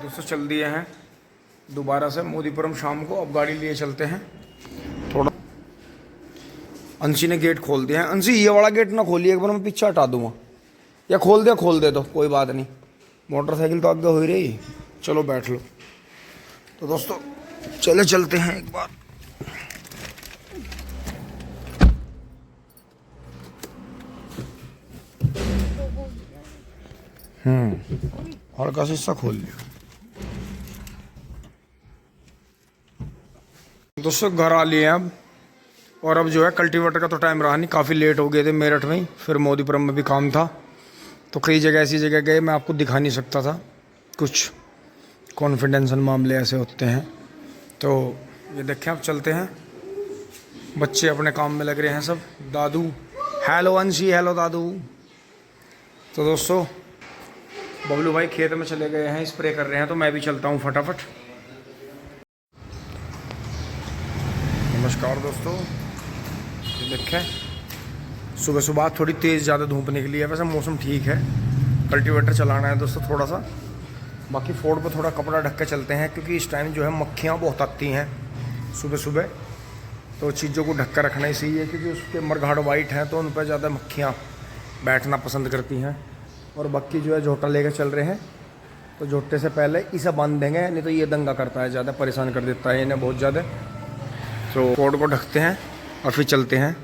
दोस्तों चल दिए हैं दोबारा से मोदीपुरम शाम को। अब गाड़ी लिए चलते हैं थोड़ा। अंशी ने गेट खोल दिया है। अंशी ये वाला गेट ना खोलिए, एक बार मैं पीछे हटा दूंगा, या खोल दे तो कोई बात नहीं, मोटरसाइकिल तो आगे हो ही रही। चलो बैठ लो। तो दोस्तों चलते हैं एक बार। हल्का सा हिस्सा खोल लिया। दोस्तों घर आ लिए हैं अब, और अब जो है कल्टीवेटर का तो टाइम रहा नहीं, काफ़ी लेट हो गए थे मेरठ में ही, फिर मोदीपुरम में भी काम था, तो कई जगह ऐसी जगह गए मैं आपको दिखा नहीं सकता था, कुछ कॉन्फिडेंशियल मामले ऐसे होते हैं। तो ये देखें, अब चलते हैं। बच्चे अपने काम में लग रहे हैं सब। दादू हेलो अंशी, हेलो दादू। तो दोस्तों बबलू भाई खेत में चले गए हैं, स्प्रे कर रहे हैं, तो मैं भी चलता हूँ फटाफट। नमस्कार दोस्तों, ये देखें सुबह सुबह थोड़ी तेज़ ज़्यादा धूप निकली है। वैसे मौसम ठीक है, कल्टीवेटर चलाना है दोस्तों थोड़ा सा। बाकी फोर्ड पे थोड़ा कपड़ा ढक के चलते हैं, क्योंकि इस टाइम जो है मक्खियाँ बहुत आती हैं सुबह सुबह, तो चीज़ों को ढक कर रखना ही सही है, क्योंकि उसके मरघाट वाइट हैं तो उन पर ज़्यादा मक्खियाँ बैठना पसंद करती हैं। और बाकी जो है झोटा लेकर चल रहे हैं, तो झोटे से पहले इसे बांध देंगे, नहीं तो ये दंगा करता है, ज़्यादा परेशान कर देता है इन्हें बहुत ज़्यादा। तो फोर्ड को ढकते हैं और फिर चलते हैं।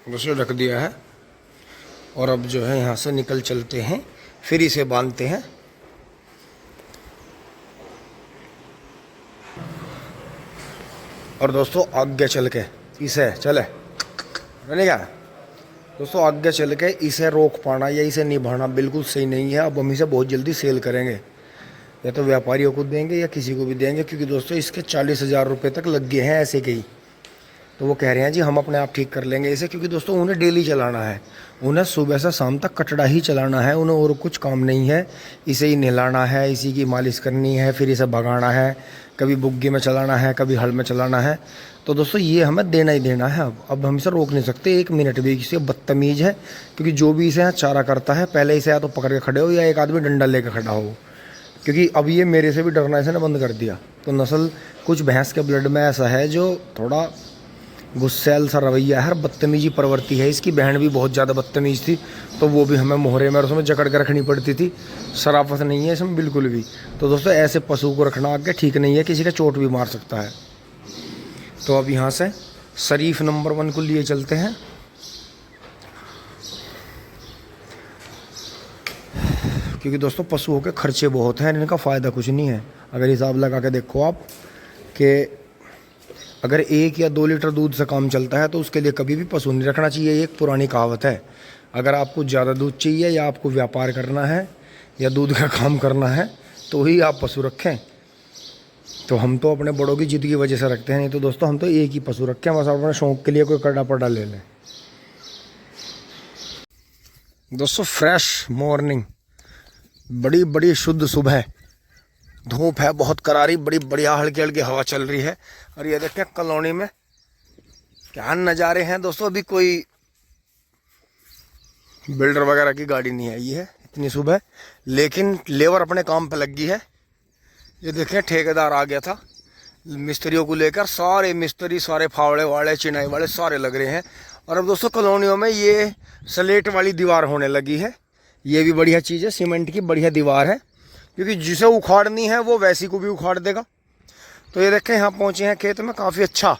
दूसरे ढक दिया है, और अब जो है यहाँ से निकल चलते हैं, फिर इसे बांधते हैं। और दोस्तों आगे चल के इसे चलेगा दोस्तों, आगे चल के इसे रोक पाना या इसे निभाना बिल्कुल सही नहीं है। अब हम इसे बहुत जल्दी सेल करेंगे, या तो व्यापारियों को देंगे या किसी को भी देंगे, क्योंकि दोस्तों इसके 40,000 रुपये तक लग गए हैं ऐसे के ही। तो वो कह रहे हैं जी हम अपने आप ठीक कर लेंगे इसे, क्योंकि दोस्तों उन्हें डेली चलाना है, उन्हें सुबह से शाम तक कचड़ा ही चलाना है, उन्हें और कुछ काम नहीं है। इसे ही नहलाना है, इसी की मालिश करनी है, फिर इसे भगाना है, कभी बुग्गी में चलाना है, कभी हल में चलाना है। तो दोस्तों ये हमें देना ही देना है। अब हम इसे रोक नहीं सकते एक मिनट भी, इसे बदतमीज़ है। क्योंकि जो भी इसे यहाँ चारा करता है, पहले इसे या तो पकड़ के खड़े हो या एक आदमी डंडा लेकर खड़ा हो, क्योंकि अब ये मेरे से भी डरना इसने बंद कर दिया। तो नस्ल कुछ भैंस के ब्लड में ऐसा है जो थोड़ा गुस्सैल सा रवैया है, बदतमीजी प्रवृत्ति है इसकी। बहन भी बहुत ज़्यादा बदतमीज़ थी, तो वो भी हमें मोहरे में और उसमें जकड़ कर रखनी पड़ती थी। शराफत नहीं है इसमें बिल्कुल भी। तो दोस्तों ऐसे पशु को रखना आगे ठीक नहीं है, किसी का चोट भी मार सकता है। तो अब यहाँ से शरीफ नंबर 1 को लिए चलते हैं। क्योंकि दोस्तों पशुओं के खर्चे बहुत हैं, इनका फ़ायदा कुछ नहीं है। अगर हिसाब लगा के देखो आप कि अगर 1 या 2 लीटर दूध से काम चलता है, तो उसके लिए कभी भी पशु नहीं रखना चाहिए। ये एक पुरानी कहावत है। अगर आपको ज़्यादा दूध चाहिए, या आपको व्यापार करना है, या दूध का काम करना है, तो ही आप पशु रखें। तो हम तो अपने बड़ों की जिद की वजह से रखते हैं, नहीं तो दोस्तों हम तो एक ही पशु रखें, बस अपने शौक़ के लिए कोई कड़ा पड़ा ले लें। दोस्तों फ्रेश मॉर्निंग, बड़ी बड़ी शुद्ध सुबह, धूप है बहुत करारी, बड़ी बढ़िया हल्की हल्की हवा चल रही है। और ये देखें कॉलोनी में क्या नज़ारे हैं दोस्तों। अभी कोई बिल्डर वगैरह की गाड़ी नहीं आई है इतनी सुबह, लेकिन लेबर अपने काम पे लग गई है। ये देखें ठेकेदार आ गया था मिस्त्रियों को लेकर, सारे मिस्त्री, सारे फावड़े वाले, चिनाई वाले सारे लग रहे हैं। और अब दोस्तों कॉलोनियों में ये स्लेट वाली दीवार होने लगी है, ये भी बढ़िया चीज़ है। सीमेंट की बढ़िया दीवार है, क्योंकि जिसे उखाड़नी है वो वैसी को भी उखाड़ देगा। तो ये देखें यहाँ पहुँचे हैं खेत में, काफ़ी अच्छा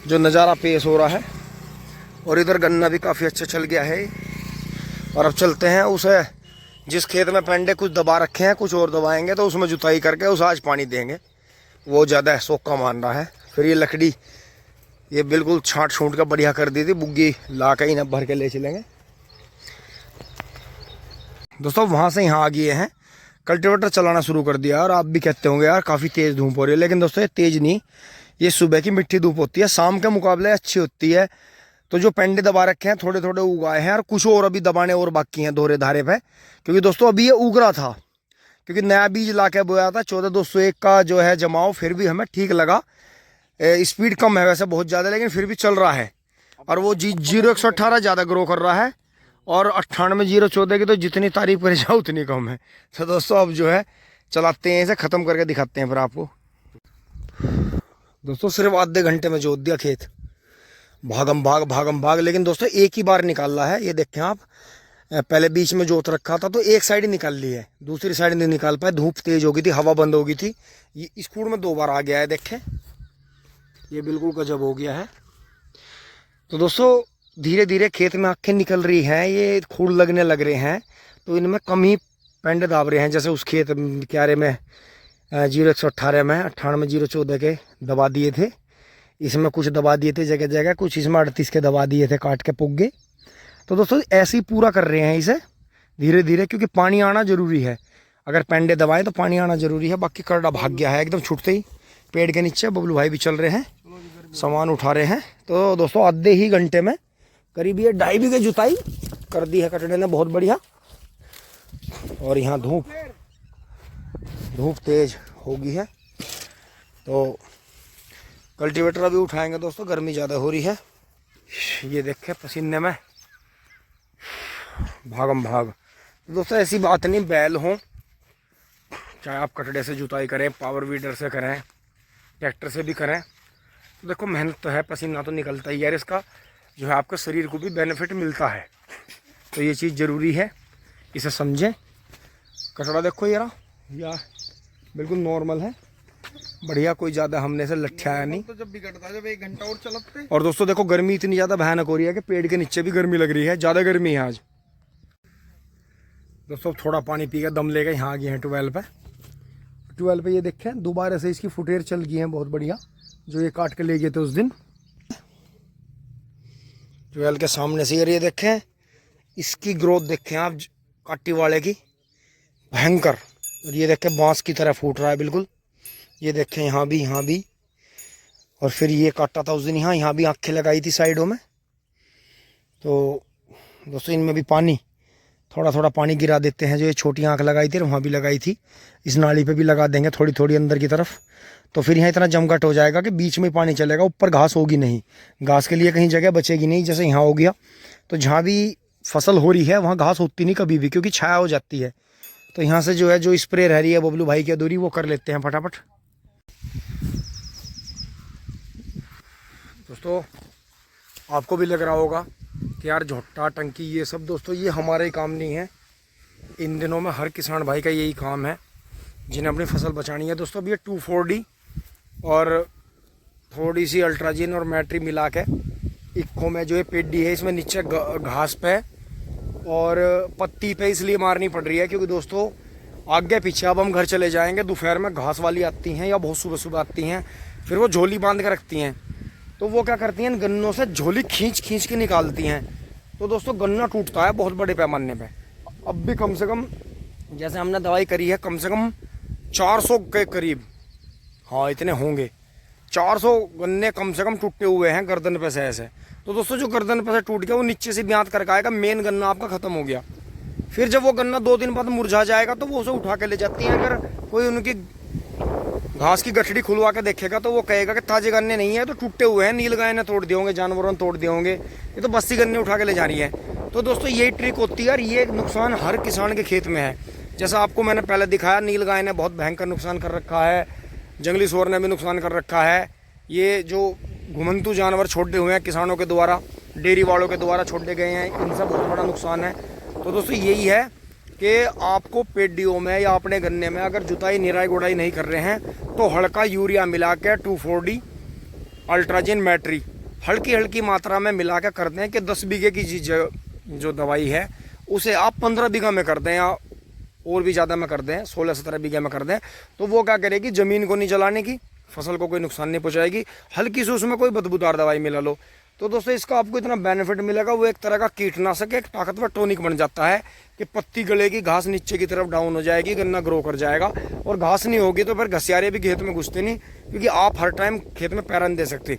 जो नज़ारा पेश हो रहा है। और इधर गन्ना भी काफ़ी अच्छा चल गया है। और अब चलते हैं उसे, जिस खेत में पेंडे कुछ दबा रखे हैं, कुछ और दबाएंगे, तो उसमें जुताई करके उसे आज पानी देंगे। वो ज़्यादा सोखा मान रहा है। फिर ये लकड़ी ये बिल्कुल छाँट छूट कर बढ़िया कर दी थी, बुग्गी ला के ही न भर के ले चलेंगे। दोस्तों वहाँ से यहाँ आ गए हैं, कल्टीवेटर चलाना शुरू कर दिया। और आप भी कहते होंगे यार काफ़ी तेज़ धूप हो रही है, लेकिन दोस्तों ये तेज़ नहीं, ये सुबह की मिट्टी धूप होती है, शाम के मुकाबले अच्छी होती है। तो जो पेंडे दबा रखे हैं थोड़े थोड़े उगाए हैं, और कुछ और अभी दबाने और बाकी हैं दोहरे धारे पे। क्योंकि दोस्तों अभी ये उग रहा था, क्योंकि नया बीज ला के बोया था। 14,201 का जो है जमाव, फिर भी हमें ठीक लगा। स्पीड कम है वैसे बहुत ज़्यादा, लेकिन फिर भी चल रहा है। और वो 0,118 ज़्यादा ग्रो कर रहा है, और 98-014 की तो जितनी तारीफ करे जाओ उतनी कम है। तो दोस्तों अब जो है चलाते हैं, इसे ख़त्म करके दिखाते हैं फिर आपको। दोस्तों सिर्फ आधे घंटे में जोत दिया खेत, भागम भाग। लेकिन दोस्तों एक ही बार निकाला है, ये देखें आप। पहले बीच में जोत रखा था तो एक साइड ही निकाल ली है, दूसरी साइड नहीं निकाल पाए, धूप तेज हो गई थी, हवा बंद हो गई थी। ये इस खूड़ में 2 बार आ गया है, देखें ये बिल्कुल गजब हो गया है। तो दोस्तों धीरे धीरे खेत में आँखें निकल रही हैं, ये खूड़ लगने लग रहे हैं, तो इनमें कम ही पेंडे दाब रहे हैं। जैसे उस खेत क्यारे में 0118 में 98-014 के दबा दिए थे, इसमें कुछ दबा दिए थे जगह जगह, कुछ इसमें 38 के दबा दिए थे काट के पुग्गे। तो दोस्तों ऐसे ही पूरा कर रहे हैं इसे धीरे धीरे, क्योंकि पानी आना ज़रूरी है। अगर पेंडे दबाएं तो पानी आना ज़रूरी है। बाकी करड़ा भाग गया है एकदम छूटते ही पेड़ के नीचे। बबलू भाई भी चल रहे हैं, सामान उठा रहे हैं। तो दोस्तों आधे ही घंटे में करीब ये 2.5 बीघे जुताई कर दी है कटड़े ने, बहुत बढ़िया। और यहाँ धूप तेज हो गई है, तो कल्टीवेटर अभी उठाएंगे दोस्तों, गर्मी ज़्यादा हो रही है। ये देखें पसीने में भागम भाग। तो दोस्तों ऐसी बात नहीं, बैल हो चाहे आप कटड़े से जुताई करें, पावर वीडर से करें, ट्रैक्टर से भी करें, तो देखो मेहनत तो है, पसीना तो निकलता ही यार। इसका जो है आपके शरीर को भी बेनिफिट मिलता है, तो ये चीज़ ज़रूरी है, इसे समझें। कटड़ा देखो यार बिल्कुल नॉर्मल है, बढ़िया, कोई ज़्यादा हमने से लट्ठियाया नहीं। तो जब बिगड़ता जब 1 घंटा और चलते। और दोस्तों देखो गर्मी इतनी ज़्यादा भयानक हो रही है कि पेड़ के नीचे भी गर्मी लग रही है, ज़्यादा गर्मी है आज। दोस्तों थोड़ा पानी पी के दम लेके यहाँ आ गए हैं 12 पे। ये देखें दोबारा से इसकी फुटेर चल गई है बहुत बढ़िया, जो ये काट के ले गए थे उस दिन। 12 के सामने से ये देखें, इसकी ग्रोथ देखें आप काटी वाले की, भयंकर। और ये देखें बांस की तरह फूट रहा है बिल्कुल। ये देखें यहाँ भी। और फिर ये काटा था उस दिन यहाँ भी आँखें लगाई थी साइडों में। तो दोस्तों इनमें भी पानी थोड़ा पानी गिरा देते हैं। जो ये छोटी आँख लगाई थी वहाँ भी लगाई थी, इस नाली पे भी लगा देंगे थोड़ी अंदर की तरफ। तो फिर यहाँ इतना जमघट हो जाएगा कि बीच में पानी चलेगा, ऊपर घास होगी नहीं, घास के लिए कहीं जगह बचेगी नहीं। जैसे यहाँ हो गया, तो जहाँ भी फसल हो रही है वहाँ घास होती नहीं कभी भी, क्योंकि छाया हो जाती है। तो यहाँ से जो है जो स्प्रे रह रही है बबलू भाई की अधूरी, वो कर लेते हैं फटाफट। दोस्तों आपको भी लग रहा होगा कि यार झोट्टा टंकी ये सब, दोस्तों ये हमारे काम नहीं है। इन दिनों में हर किसान भाई का यही काम है जिन्हें अपनी फसल बचानी है। दोस्तों अब ये 2,4-D और थोड़ी सी अल्ट्राजिन और मैट्री मिला के इक्को में जो ये पेडी है, इसमें नीचे घास पे और पत्ती पे इसलिए मारनी पड़ रही है क्योंकि दोस्तों आगे पीछे अब हम घर चले जाएंगे, दोपहर में घास वाली आती हैं या बहुत सुबह आती हैं, फिर वो झोली बांध के रखती हैं। तो वो क्या करती हैं, गन्नों से झोली खींच के निकालती हैं। तो दोस्तों गन्ना टूटता है बहुत बड़े पैमाने पे। अब भी कम से कम जैसे हमने दवाई करी है, कम से कम 400 के करीब, हाँ इतने होंगे, 400 गन्ने कम से कम टूटे हुए हैं गर्दन पे से ऐसे। तो दोस्तों जो गर्दन पे से टूट गया वो नीचे से ब्यात करके आएगा, मेन गन्ना आपका ख़त्म हो गया। फिर जब वो गन्ना 2 दिन बाद मुरझा जाएगा तो वो उसे उठा के ले जाती हैं। अगर कोई उनकी घास की गठड़ी खुलवा के देखेगा तो वो कहेगा कि ताजे गन्ने नहीं है, तो टूटे हुए हैं, नील गाय ने तोड़ दिए होंगे, जानवरों ने तोड़ दिए होंगे, ये तो बस्ती गन्ने उठा के ले जा रही है। तो दोस्तों यही ट्रिक होती है और ये नुकसान हर किसान के खेत में है। जैसा आपको मैंने पहले दिखाया, नील गाय ने बहुत भयंकर नुकसान कर रखा है, जंगली सूअर ने भी नुकसान कर रखा है। ये जो घुमंतू जानवर छोड़े हुए हैं किसानों के द्वारा, डेयरी वालों के द्वारा छोड़े गए हैं, इनसे बहुत बड़ा नुकसान है। तो दोस्तों यही है कि आपको पेडियों में या अपने गन्ने में अगर जुताई निराई गुड़ाई नहीं कर रहे हैं तो हल्का यूरिया मिला के 2,4-D अल्ट्राजिन मैट्री हल्की मात्रा में मिला के कर दें कि 10 बीघे की जो दवाई है उसे आप 15 बीघा में कर दें या और भी ज़्यादा में कर दें, 16-17 बीघे में कर दें। तो वो क्या करेगी, ज़मीन को नहीं जलाने की, फसल को कोई नुकसान नहीं पहुँचाएगी, हल्की से उसमें कोई बदबूदार दवाई मिला लो। तो दोस्तों इसका आपको इतना बेनिफिट मिलेगा, वो एक तरह का कीटनाशक, एक ताकतवर टॉनिक बन जाता है कि पत्ती गलेगी, घास नीचे की तरफ डाउन हो जाएगी, गन्ना ग्रो कर जाएगा। और घास नहीं होगी तो फिर घसियारे भी खेत में घुसते नहीं, क्योंकि आप हर टाइम खेत में पैरा नहीं दे सकते।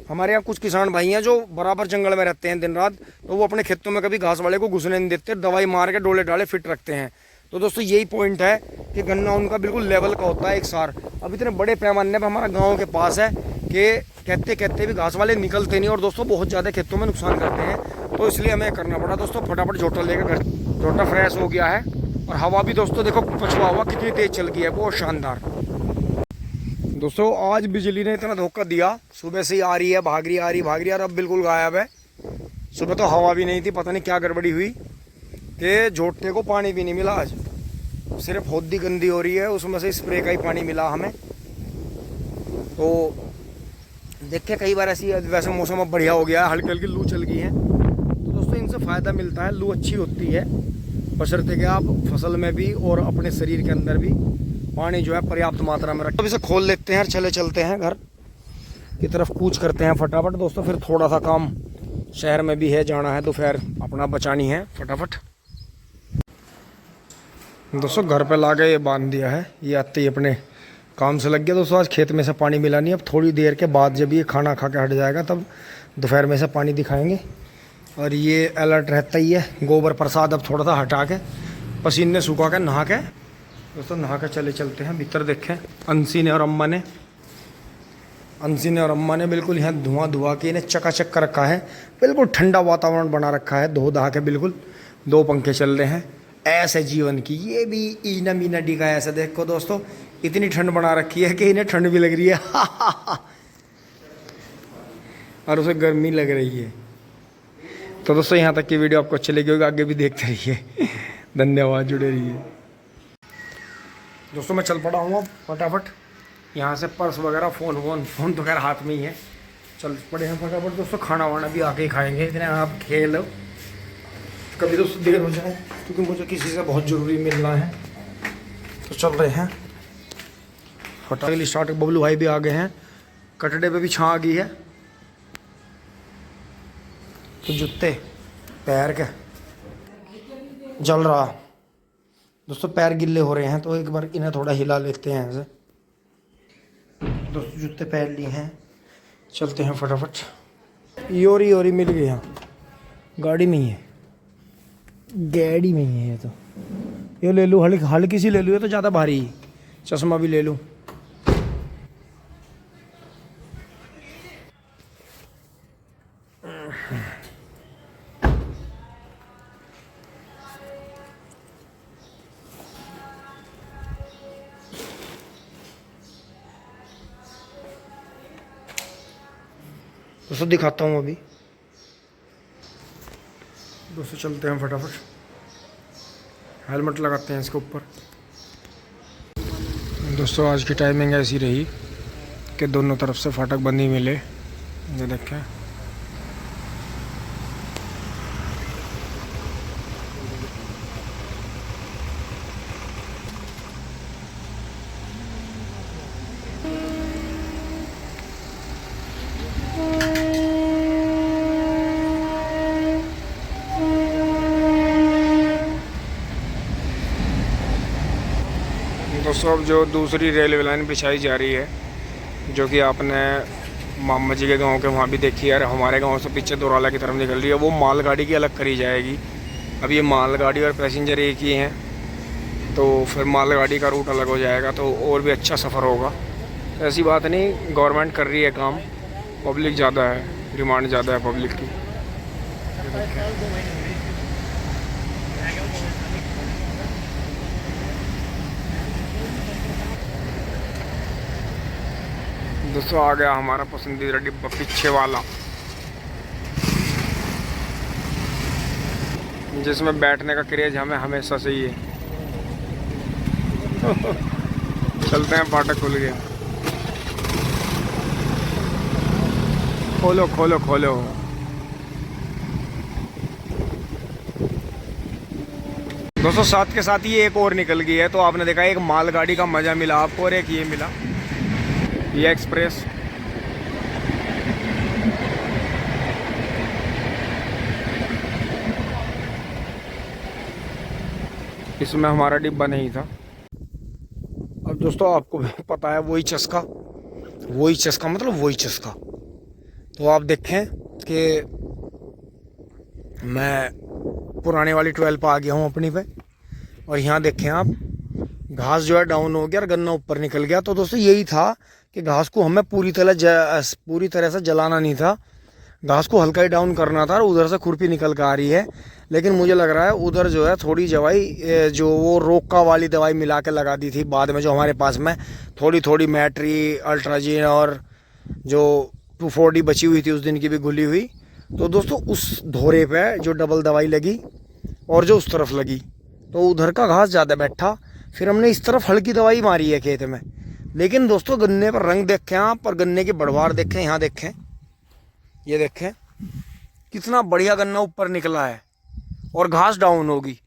हमारे यहाँ कुछ किसान भाई हैं जो बराबर जंगल में रहते हैं दिन रात, तो वो अपने खेतों में कभी घास वाले को घुसने नहीं देते, दवाई मार के डोले डाले फिट रखते हैं। तो दोस्तों यही पॉइंट है कि गन्ना उनका बिल्कुल लेवल का होता है एक सार। अब इतने बड़े पैमाने पर हमारा गाँव के पास है कि कहते भी घास वाले निकलते नहीं और दोस्तों बहुत ज़्यादा खेतों में नुकसान करते हैं। तो इसलिए हमें करना पड़ा दोस्तों, फटाफट जोटा लेकर घर। जोटा फ्रेश हो गया है और हवा भी दोस्तों देखो पछुआ हुआ कितनी तेज़ चल गई है, बहुत शानदार। दोस्तों आज बिजली ने इतना धोखा दिया, सुबह से ही आ रही है, भाग रही, आ रही, भाग रही है, और अब बिल्कुल गायब है। सुबह तो हवा भी नहीं थी, पता नहीं क्या गड़बड़ी हुई कि झोटे को पानी भी नहीं मिला। आज सिर्फ होदी गंदी हो रही है, उसमें से स्प्रे का ही पानी मिला हमें। तो देखिए कई बार ऐसी, वैसे मौसम अब बढ़िया हो गया है, हल्की हल्की लू चल गई है, तो दोस्तों इनसे फ़ायदा मिलता है, लू अच्छी होती है, बशर्ते कि आप फसल में भी और अपने शरीर के अंदर भी पानी जो है पर्याप्त मात्रा में रखें। अब इसे खोल लेते हैं और चले चलते हैं घर की तरफ, कूच करते हैं फटाफट दोस्तों। फिर थोड़ा सा काम शहर में भी है, जाना है, दोपहर अपना बचानी है फटाफट। दोस्तों घर पे ला के ये बांध दिया है, ये आते ही अपने काम से लग गया। दोस्तों आज खेत में से पानी मिला नहीं, अब थोड़ी देर के बाद जब ये खाना खा के हट जाएगा तब दोपहर में से पानी दिखाएंगे। और ये अलर्ट रहता ही है, गोबर प्रसाद अब थोड़ा सा हटा के पसीने सुखा के नहा के दोस्तों नहा के चले चलते हैं भीतर। देखें अंशी ने और अम्मा ने बिल्कुल यहाँ धुआं के इन्हें चकाचक कर रखा है, बिल्कुल ठंडा वातावरण बना रखा है, धो धा के बिल्कुल। 2 पंखे चल रहे हैं, ऐसे जीवन की ये भी ईना मीना डी का ऐसा। देखो दोस्तों इतनी ठंड बना रखी है कि इन्हें ठंड भी लग रही है और उसे गर्मी लग रही है। तो दोस्तों यहाँ तक की वीडियो आपको अच्छी लगी होगी, आगे भी देखते रहिए। धन्यवाद, जुड़े रहिए दोस्तों। मैं चल पड़ा हूँ अब फटाफट, यहाँ से पर्स वगैरह फ़ोन तो खैर हाथ में ही है, चल पड़े हैं फटाफट दोस्तों। खाना वाना भी आके ही खाएंगे, इतने आप खेल कभी दोस्तों देर हो जाए, क्योंकि मुझे किसी से बहुत ज़रूरी मिलना है। तो चल रहे हैं फटाफट स्टार्ट। बबलू भाई भी आ गए हैं, कटड़े पे भी छाँ आ गई है। तो जूते पैर के जल रहा दोस्तों, पैर गिल्ले हो रहे हैं, तो एक बार इन्हें थोड़ा हिला लेते हैं ऐसे दोस्तों। जूते पहन लिए हैं, चलते हैं फटाफट। योरी मिल गई, यहाँ गाड़ी में ही है, गाड़ी में ही है ये। तो ये ले लूँ, हल्की सी ले लूँ, ये तो ज़्यादा भारी। चश्मा भी ले लूँ। दोस्तों दिखाता हूँ अभी दोस्तों, चलते हैं फटाफट। हेलमेट लगाते हैं इसके ऊपर। दोस्तों आज की टाइमिंग ऐसी रही कि दोनों तरफ से फाटक बंद ही मिले, ये देखें। दोस्तों अब जो दूसरी रेलवे लाइन बिछाई जा रही है, जो कि आपने मामा जी के गांव के वहाँ भी देखी है, और हमारे गांव से पीछे दोराला की तरफ निकल रही है, वो मालगाड़ी की अलग करी जाएगी। अब ये मालगाड़ी और पैसेंजर एक ही हैं, तो फिर मालगाड़ी का रूट अलग हो जाएगा, तो और भी अच्छा सफ़र होगा। ऐसी बात नहीं, गवर्नमेंट कर रही है काम, पब्लिक ज़्यादा है, डिमांड ज़्यादा है पब्लिक की। दोस्तों आ गया हमारा पसंदीदा डिब्बा, पीछे वाला, जिसमें बैठने का क्रेज हमें हमेशा से ही है। चलते हैं, फाटक खुल गया। खोलो खोलो खोलो। दोस्तों साथ के साथ ही एक और निकल गई है, तो आपने देखा एक मालगाड़ी का मज़ा मिला आपको, और एक ये मिला, ये एक्सप्रेस। इसमें हमारा डिब्बा नहीं था। अब दोस्तों आपको पता है वही चस्का मतलब वही चस्का। तो आप देखें कि मैं पुराने वाली 12 पे आ गया हूँ अपनी पे, और यहाँ देखें आप घास जो है डाउन हो गया और गन्ना ऊपर निकल गया। तो दोस्तों यही था कि घास को हमें पूरी तरह से जलाना नहीं था, घास को हल्का ही डाउन करना था और उधर से खुरपी निकल कर आ रही है। लेकिन मुझे लग रहा है उधर जो है थोड़ी दवाई जो वो रोका वाली दवाई मिला के लगा दी थी बाद में, जो हमारे पास में थोड़ी थोड़ी मैट्री, अल्ट्राजीन और जो 2,4-D बची हुई थी उस दिन की भी घुली हुई। तो दोस्तों उस धोरे पे जो डबल दवाई लगी और जो उस तरफ लगी तो उधर का घास ज़्यादा बैठा। फिर हमने इस तरफ हल्की दवाई मारी है खेत में। लेकिन दोस्तों गन्ने पर रंग देखें आप, और गन्ने की बढ़वार देखें, यहाँ देखें, ये देखें कितना बढ़िया गन्ना ऊपर निकला है और घास डाउन होगी।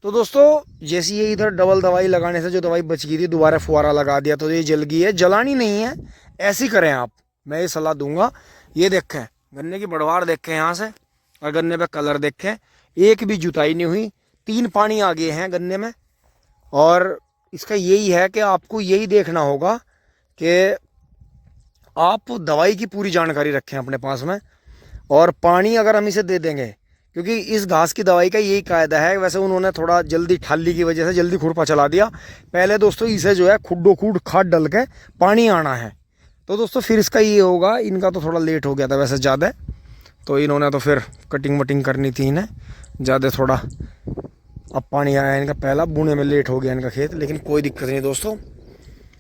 तो दोस्तों जैसे ये इधर डबल दवाई लगाने से जो दवाई बच गई थी दोबारा फुहारा लगा दिया तो ये जल गई है। जलानी नहीं है, ऐसी करें आप, मैं ये सलाह दूंगा। ये देखें गन्ने की बढ़वार देखें यहाँ से, और गन्ने पे कलर देखें, एक भी जुताई नहीं हुई, 3 पानी आ गए हैं गन्ने में। और इसका यही है कि आपको यही देखना होगा कि आप दवाई की पूरी जानकारी रखें अपने पास में, और पानी अगर हम इसे दे देंगे, क्योंकि इस घास की दवाई का यही कायदा है। वैसे उन्होंने थोड़ा जल्दी ठाली की वजह से जल्दी खुरपा चला दिया। पहले दोस्तों इसे जो है खुड्डो खुड खाद डल के पानी आना है। तो दोस्तों फिर इसका ये होगा, इनका तो थोड़ा लेट हो गया था वैसे ज़्यादा, तो इन्होंने तो फिर कटिंग वटिंग करनी थी इन्हें ज़्यादा थोड़ा। अब पानी आया इनका पहला, बुने में लेट हो गया इनका खेत, लेकिन कोई दिक्कत नहीं दोस्तों,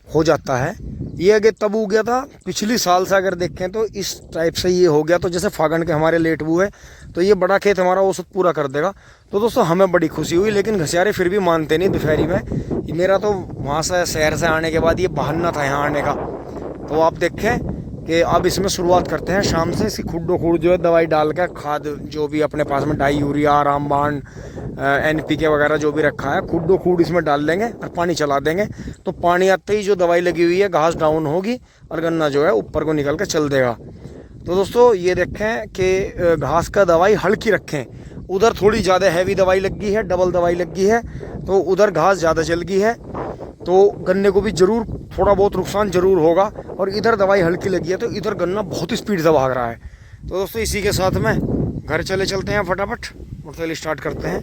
हो जाता है। ये अगर तब हो गया था पिछली साल से अगर देखें तो इस टाइप से ये हो गया। तो जैसे फागण के हमारे लेट हुए तो ये बड़ा खेत हमारा औसत पूरा कर देगा। तो दोस्तों हमें बड़ी खुशी हुई, लेकिन घसियारे फिर भी मानते नहीं दोपहरी में। मेरा तो वहाँ से शहर से आने के बाद ये बहाना था यहाँ आने का। तो आप देखें कि अब इसमें शुरुआत करते हैं शाम से। इसकी खुड्डो खुड जो है दवाई डाल के, खाद जो भी अपने पास में डाई यूरिया, रामबाण, NPK वगैरह जो भी रखा है, खुड्डो खुड इसमें डाल देंगे और पानी चला देंगे। तो पानी आते ही जो दवाई लगी हुई है घास डाउन होगी और गन्ना जो है ऊपर को निकल के चल देगा। तो दोस्तों ये देखें कि घास का दवाई हल्की रखें। उधर थोड़ी ज़्यादा हैवी दवाई लग गई है, डबल दवाई लग गई है, तो उधर घास ज़्यादा जल गई है, तो गन्ने को भी ज़रूर थोड़ा बहुत नुकसान ज़रूर होगा। और इधर दवाई हल्की लगी है तो इधर गन्ना बहुत ही स्पीड से भाग रहा है। तो दोस्तों इसी के साथ में घर चलते हैं फटाफट, मोटरसाइकिल स्टार्ट करते हैं।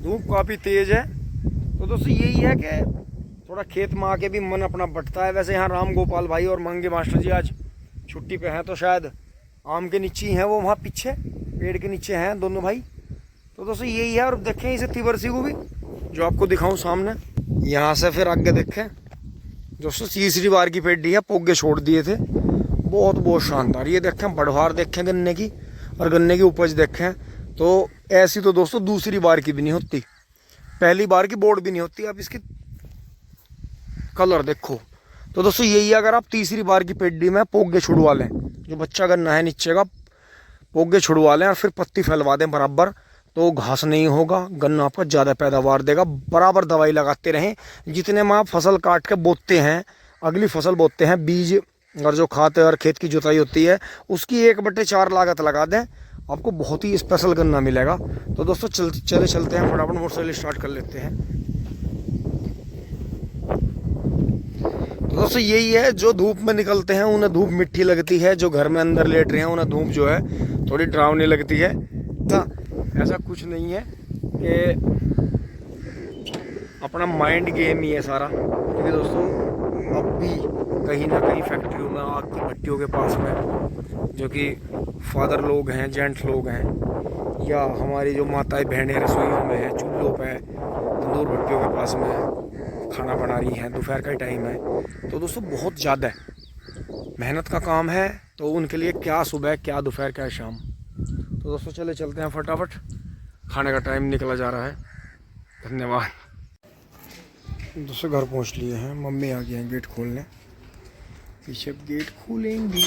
धूप काफ़ी तेज़ है। तो दोस्तों यही है कि थोड़ा खेत में आके भी मन अपना बटता है। वैसे यहाँ राम गोपाल भाई और मंगे मास्टर जी आज छुट्टी पे हैं, तो शायद आम के नीचे ही हैं वो, वहाँ पीछे पेड़ के नीचे हैं दोनों भाई। तो दोस्तों यही है। और देखें इसे तिवरसी को भी जो आपको दिखाऊं सामने, यहाँ से फिर आगे देखें दोस्तों तीसरी बार की पेड़ी है, पोगे छोड़ दिए थे, बहुत बहुत शानदार। ये देखें बढ़वार देखें गन्ने की, और गन्ने की उपज देखें तो ऐसी तो दोस्तों दूसरी बार की भी नहीं होती, पहली बार की बोर्ड भी नहीं होती। आप इसकी कलर देखो। तो दोस्तों यही है, अगर आप तीसरी बार की पेड़ी में पोगे छुड़वा लें, जो बच्चा गन्ना है नीचे का, पोगे छुड़वा लें और फिर पत्ती फैलवा दें बराबर, तो घास नहीं होगा, गन्ना आपका ज़्यादा पैदावार देगा। बराबर दवाई लगाते रहें। जितने में आप फसल काट के बोते हैं, अगली फसल बोते हैं, बीज और जो खाते और खेत की जुताई होती है उसकी 1/4 लागत लगा दें, आपको बहुत ही स्पेशल गन्ना मिलेगा। तो दोस्तों चलते हैं फटाफट, मोटरसाइकिल स्टार्ट कर लेते हैं। तो दोस्तों यही है, जो धूप में निकलते हैं उन्हें धूप मिट्टी लगती है, जो घर में अंदर लेट रहे हैं उन्हें धूप जो है थोड़ी डरावनी लगती है। तो ऐसा कुछ नहीं है कि अपना माइंड गेम ही है सारा। क्योंकि दोस्तों अब भी कहीं ना कहीं फैक्ट्रियों में, आग की भट्टियों के पास में, जो कि फादर लोग हैं, जेंट्स लोग हैं, या हमारी जो माताएं बहनें रसोइयों में हैं, चूल्हों पे, तंदूर भट्टियों के पास में खाना बना रही हैं, दोपहर का टाइम है, तो दोस्तों बहुत ज़्यादा मेहनत का काम है। तो उनके लिए क्या सुबह, क्या दोपहर, क्या शाम। तो दोस्तों चलते हैं फटाफट, खाने का टाइम निकला जा रहा है। धन्यवाद। दोस्तों घर पहुंच लिए हैं, मम्मी आ गई हैं गेट खोलने, पीछे गेट खोलेंगी।